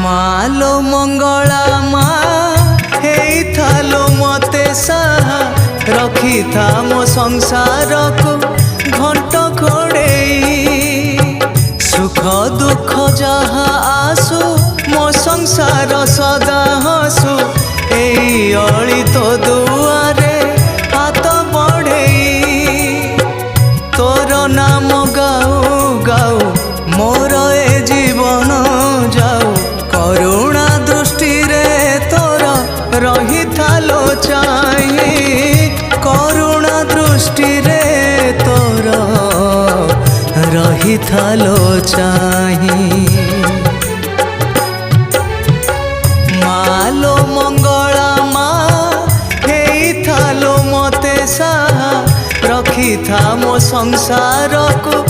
मालो मंगला मा हेइथालो मते साहा रखी था मो संसार को घंट घोड़ेई सुख दुख जहा आसु मो संसार सदा हसु एई अली तो दुआरे हाथ बढ़ेई तोर नाम गाऊ गाऊ मोर ए जीवन जाऊ करुणा दृष्टि रे तोर रही थालो चाही करुणा दृष्टि रे तोर रही थालो चाही मालो मंगला मा हेई थालो मते साहा रखी था मो संसार को